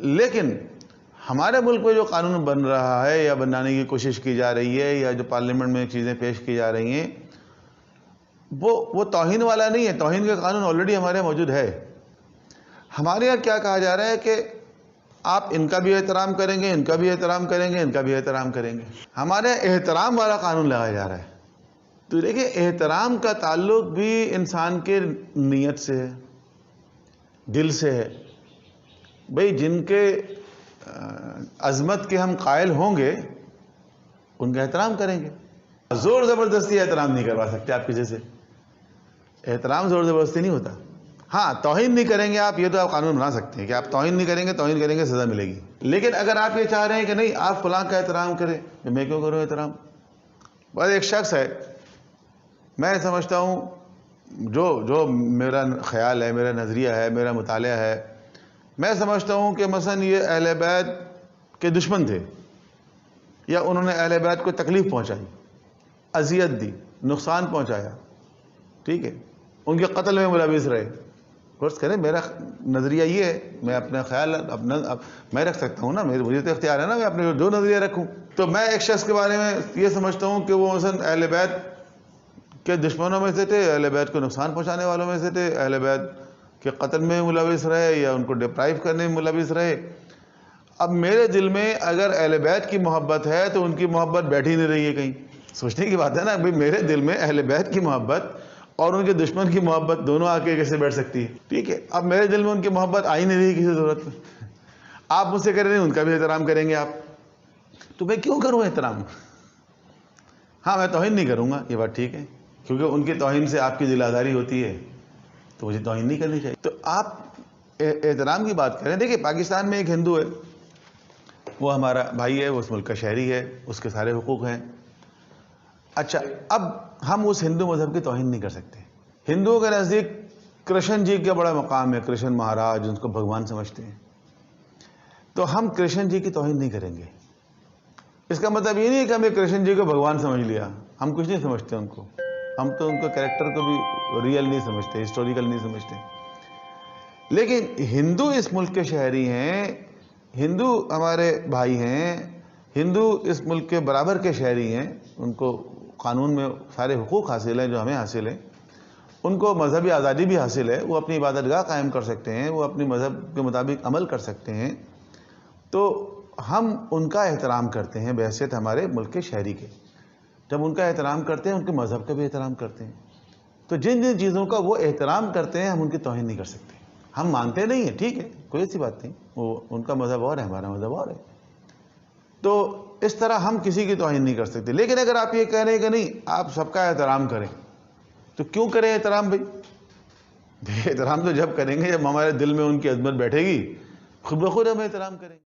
لیکن ہمارے ملک میں جو قانون بن رہا ہے یا بنانے کی کوشش کی جا رہی ہے یا جو پارلیمنٹ میں چیزیں پیش کی جا رہی ہیں وہ توہین والا نہیں ہے. توہین کا قانون آلریڈی ہمارے موجود ہے. ہمارے یہاں کیا کہا جا رہا ہے کہ آپ ان کا بھی احترام کریں گے, ان کا بھی احترام کریں گے, ان کا بھی احترام کریں گے. ہمارے احترام والا قانون لگایا جا رہا ہے. تو دیکھیں, احترام کا تعلق بھی انسان کے نیت سے ہے, دل سے ہے. بھئی جن کے عظمت کے ہم قائل ہوں گے ان کا احترام کریں گے. زور زبردستی احترام نہیں کروا سکتے آپ کسی سے. احترام زور زبردستی نہیں ہوتا. ہاں, توہین نہیں کریں گے آپ, یہ تو آپ قانون بنا سکتے ہیں کہ آپ توہین نہیں کریں گے, توہین کریں گے سزا ملے گی. لیکن اگر آپ یہ چاہ رہے ہیں کہ نہیں آپ فلاں کا احترام کریں, میں کیوں کروں احترام؟ بس ایک شخص ہے, میں سمجھتا ہوں جو میرا خیال ہے, میرا نظریہ ہے, میرا مطالعہ ہے, میں سمجھتا ہوں کہ مثلا یہ اہل بیت کے دشمن تھے یا انہوں نے اہل بیت کو تکلیف پہنچائی, اذیت دی, نقصان پہنچایا, ٹھیک ہے, ان کے قتل میں ملوث رہے. فرض کریں میرا نظریہ یہ ہے, میں اپنا خیال میں رکھ سکتا ہوں نا, مجھے تو اختیار ہے نا, میں اپنے جو نظریہ رکھوں. تو میں ایک شخص کے بارے میں یہ سمجھتا ہوں کہ وہ مثلا اہل بیت کے دشمنوں میں سے تھے, اہل بیت کو نقصان پہنچانے والوں میں سے تھے, اہل بیت کے قتل میں ملوث رہے یا ان کو ڈپرائیو کرنے میں ملوث رہے. اب میرے دل میں اگر اہل بیت کی محبت ہے تو ان کی محبت بیٹھی نہیں رہی ہے کہیں. سوچنے کی بات ہے نا, بھئی میرے دل میں اہل بیت کی محبت اور ان کے دشمن کی محبت دونوں آ کے کیسے بیٹھ سکتی ہے؟ ٹھیک ہے, اب میرے دل میں ان کی محبت آئی نہیں رہی کسی ضرورت میں. آپ مجھ سے کہہ رہے ہیں ان کا بھی احترام کریں گے آپ, تو میں کیوں کروں احترام؟ ہاں, میں توہین نہیں کروں گا, یہ بات ٹھیک ہے, کیونکہ ان کی توہین سے آپ کی دل آزاری ہوتی ہے تو مجھے توہین نہیں کرنی چاہیے. تو آپ احترام کی بات کریں. دیکھیں, پاکستان میں ایک ہندو ہے, وہ ہمارا بھائی ہے, وہ اس ملک کا شہری ہے, اس کے سارے حقوق ہیں. اچھا, اب ہم اس ہندو مذہب کی توہین نہیں کر سکتے. ہندوؤں کے نزدیک کرشن جی کا بڑا مقام ہے, کرشن مہاراج, جن کو بھگوان سمجھتے ہیں. تو ہم کرشن جی کی توہین نہیں کریں گے. اس کا مطلب یہ نہیں ہے کہ ہم نے کرشن جی کو بھگوان سمجھ لیا. ہم کچھ نہیں سمجھتے ان کو, ہم تو ان کو کریکٹر کو بھی ریئل نہیں سمجھتے, ہسٹوریکل نہیں سمجھتے. لیکن ہندو اس ملک کے شہری ہیں, ہندو ہمارے بھائی ہیں, ہندو اس ملک کے برابر کے شہری ہیں. ان کو قانون میں سارے حقوق حاصل ہیں جو ہمیں حاصل ہیں. ان کو مذہبی آزادی بھی حاصل ہے, وہ اپنی عبادت گاہ قائم کر سکتے ہیں, وہ اپنی مذہب کے مطابق عمل کر سکتے ہیں. تو ہم ان کا احترام کرتے ہیں بحیثیت ہمارے ملک کے شہری کے. جب ان کا احترام کرتے ہیں ان کے مذہب کا بھی احترام کرتے ہیں. تو جن جن چیزوں کا وہ احترام کرتے ہیں ہم ان کی توہین نہیں کر سکتے. ہم مانتے نہیں ہیں, ٹھیک ہے, کوئی ایسی بات نہیں, وہ ان کا مذہب اور ہے, ہمارا مذہب اور ہے. تو اس طرح ہم کسی کی توہین نہیں کر سکتے. لیکن اگر آپ یہ کہہ رہے ہیں کہ نہیں آپ سب کا احترام کریں, تو کیوں کریں احترام بھائی؟ احترام تو جب کریں گے جب ہمارے دل میں ان کی عظمت بیٹھے گی, خود بخود ہم احترام کریں گے.